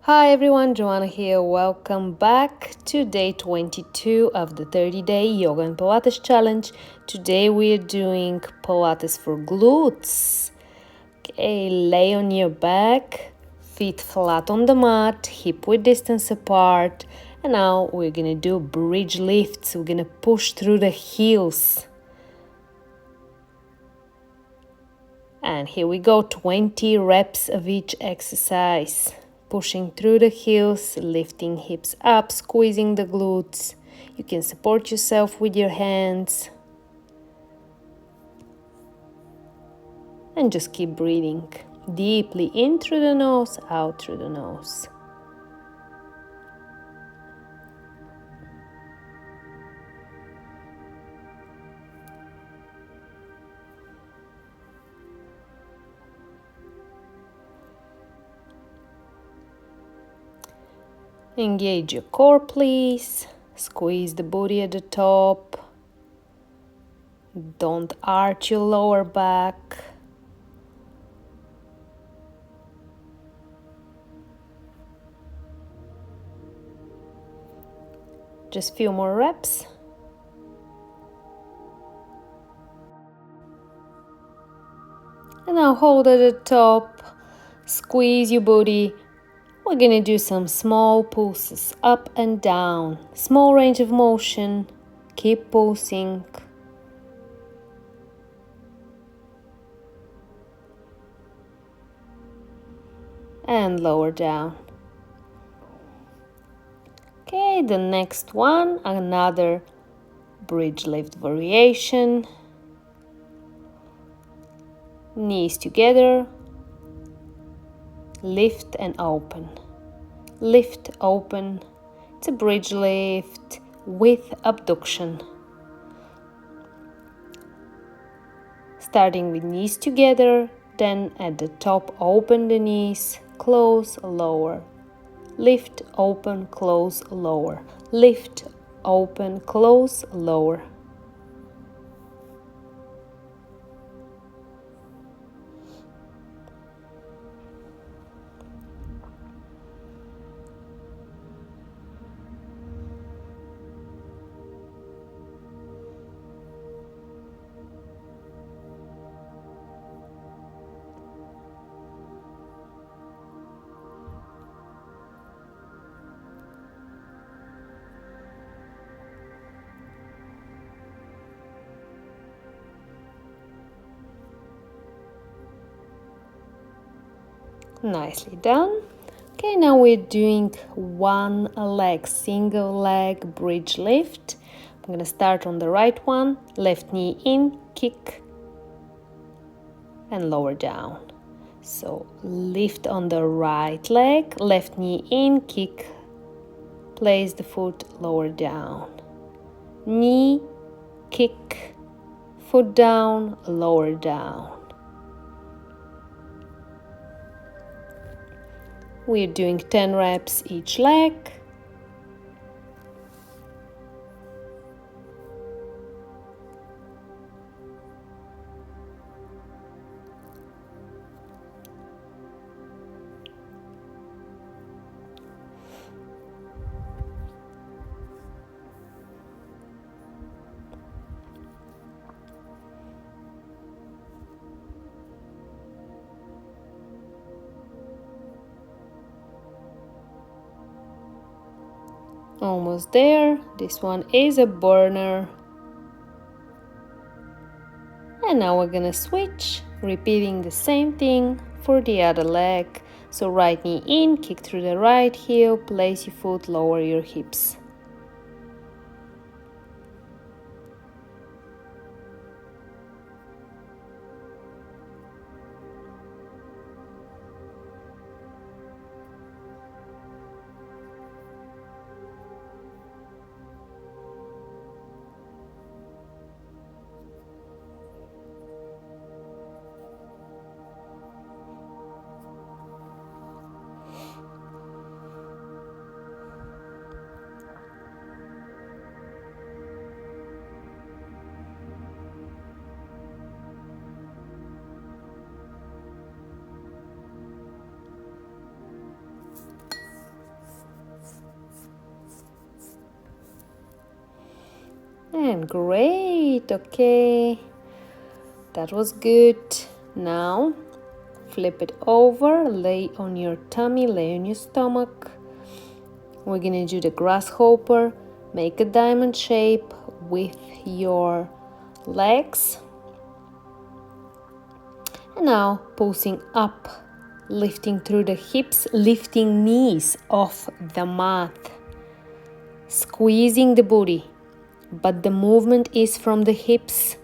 Hi everyone, Joana here. Welcome back to day 22 of the 30-day Yoga and Pilates challenge. Today we are doing Pilates for glutes. Okay, lay on your back, feet flat on the mat, hip width distance apart. And now we're gonna do bridge lifts. We're gonna push through the heels. And here we go, 20 reps of each exercise. Pushing through the heels, lifting hips up, squeezing the glutes. You can support yourself with your hands. And just keep breathing deeply in through the nose, out through the nose. Engage your core, please. Squeeze the booty at the top. Don't arch your lower back. Just few more reps. And now hold at the top. Squeeze your booty. We're gonna do some small pulses up and down. Small range of motion. Keep pulsing. And lower down. Okay, the next one, another bridge lift variation. Knees together. Lift and open. Lift, open. It's a bridge lift with abduction. Starting with knees together, then at the top open the knees, close, lower. Lift, open, close, lower. Lift, open, close, lower. Nicely done. Okay, now we're doing one leg, single leg bridge lift. I'm gonna start on the right one, left knee in, kick, and lower down. So lift on the right leg, left knee in, kick, place the foot, lower down. Knee, kick, foot down, lower down. We're doing 10 reps each leg. Almost there. This one is a burner. And now we're gonna switch, repeating the same thing for the other leg. So right knee in, kick through the right heel, place your foot, lower your hips. And great, okay. That was good. Now, flip it over, lay on your tummy, lay on your stomach. We're gonna do the grasshopper. Make a diamond shape with your legs. And now, pulsing up, lifting through the hips, lifting knees off the mat. Squeezing the booty, but the movement is from the hips.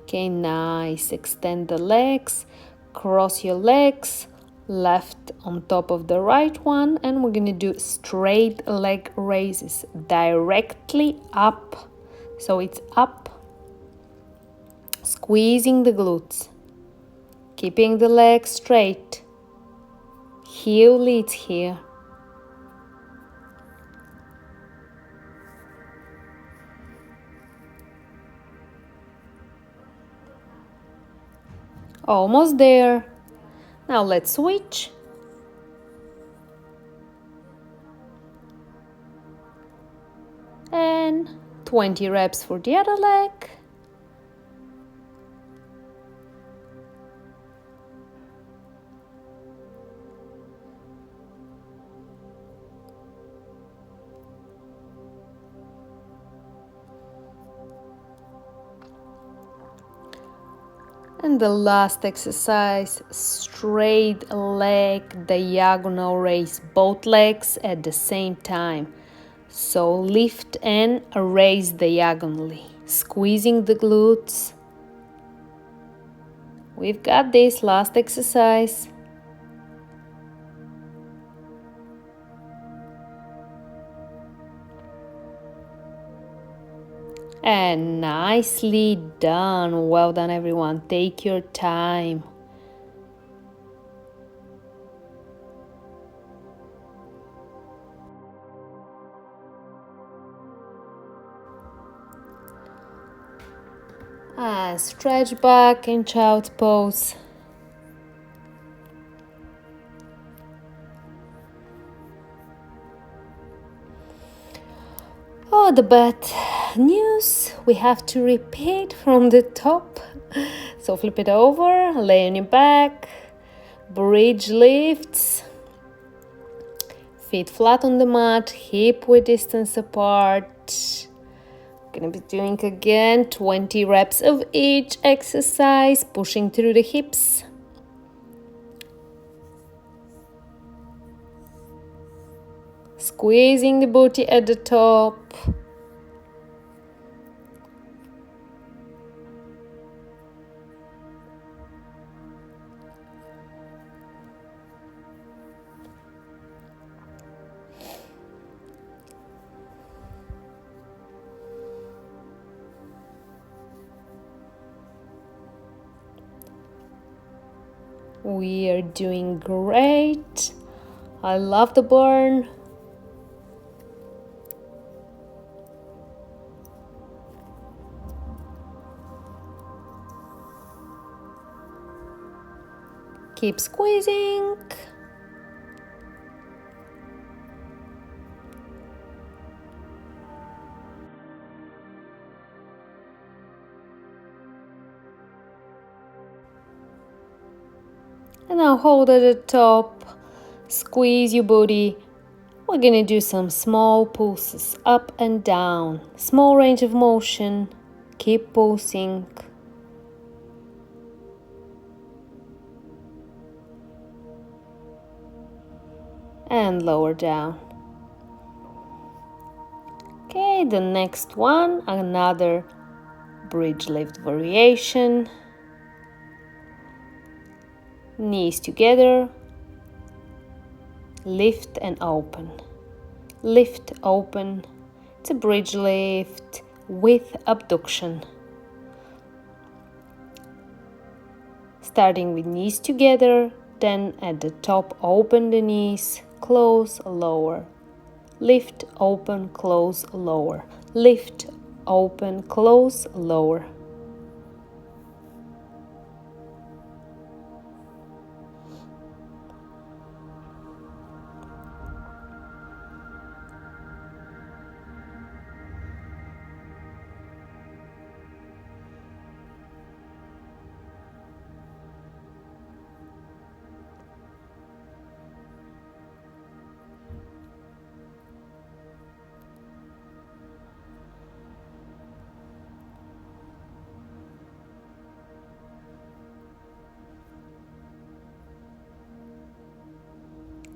Okay, nice. Extend the legs, cross your legs, left on top of the right one, and we're gonna do straight leg raises directly up. So it's up, squeezing the glutes, keeping the legs straight. Heel leads here. Almost there. Now let's switch. And 20 reps for the other leg. And the last exercise, straight leg diagonal raise, both legs at the same time. So lift and raise diagonally, squeezing the glutes. We've got this last exercise. And nicely done. Well done, everyone. Take your time. And stretch back in child's pose. Oh, the bad news, we have to repeat from the top. So flip it over, lay on your back, bridge lifts, feet flat on the mat, hip width distance apart. Gonna be doing again 20 reps of each exercise, pushing through the hips. Squeezing the booty at the top. We are doing great. I love the burn. Keep squeezing. And now hold at the top, squeeze your booty. We're gonna do some small pulses up and down, small range of motion. Keep pulsing. And lower down. Okay, the next one, another bridge lift variation. Knees together, lift and open, lift, open. It's a bridge lift with abduction. Starting with knees together, then at the top open the knees, close, lower, lift, open, close, lower, lift, open, close, lower.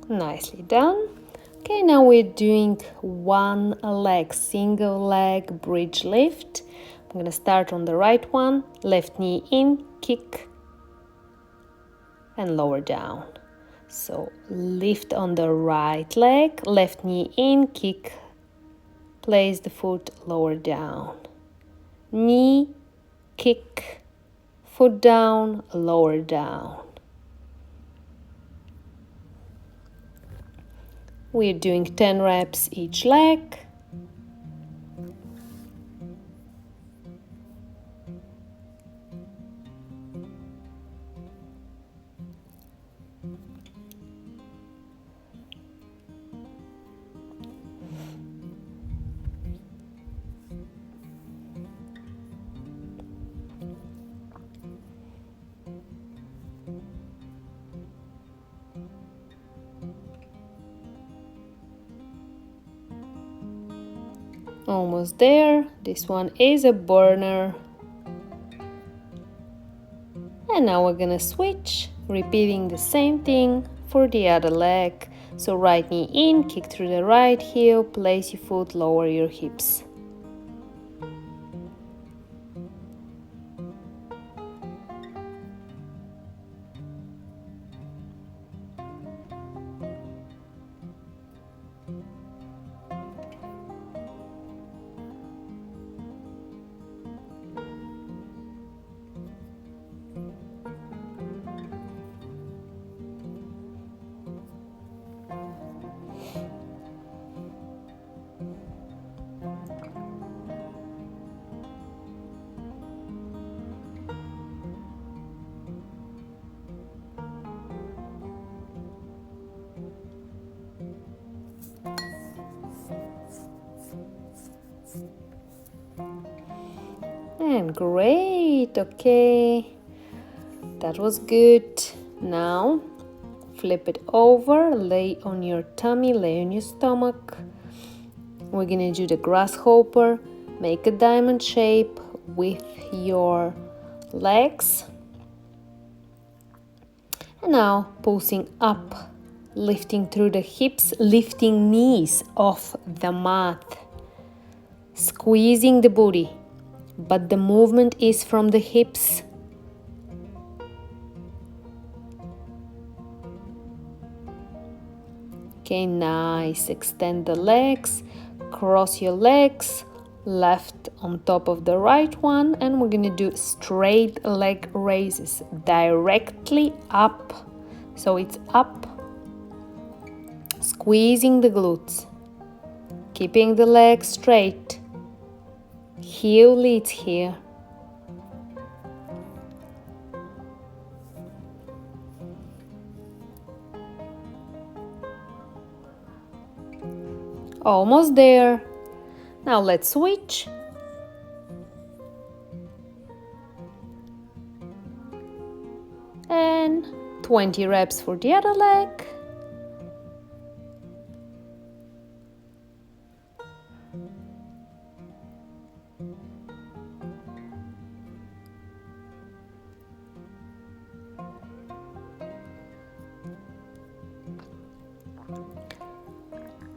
Nicely done. Okay, now we're doing one leg, single leg bridge lift. I'm going to start on the right one, left knee in, kick, and lower down. So lift on the right leg, left knee in, kick, place the foot, lower down. Knee, kick, foot down, lower down. We're doing 10 reps each leg. Almost there. This one is a burner. And now we're gonna switch, repeating the same thing for the other leg. So right knee in, kick through the right heel, place your foot, lower your hips. And great, okay, that was good. Now flip it over, lay on your tummy, lay on your stomach. We're gonna do the grasshopper. Make a diamond shape with your legs. And now pulsing up, lifting through the hips, lifting knees off the mat, squeezing the booty, but the movement is from the hips. Okay, nice. Extend the legs, cross your legs, left on top of the right one, and we're gonna do straight leg raises directly up. So it's up, squeezing the glutes, keeping the legs straight. Heel leads here. Almost there. Now let's switch. And 20 reps for the other leg.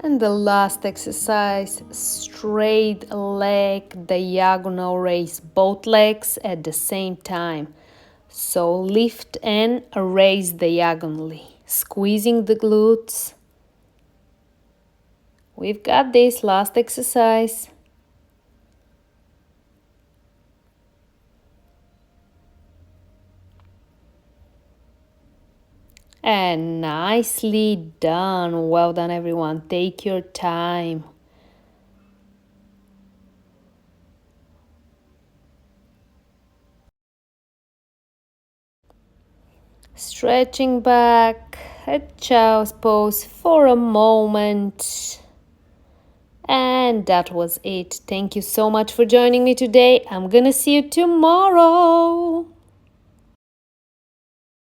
And the last exercise, straight leg diagonal raise, both legs at the same time. So lift and raise diagonally, squeezing the glutes. We've got this last exercise. And nicely done. Well done, everyone. Take your time. Stretching back, a child's pose for a moment. And that was it. Thank you so much for joining me today. I'm gonna see you tomorrow.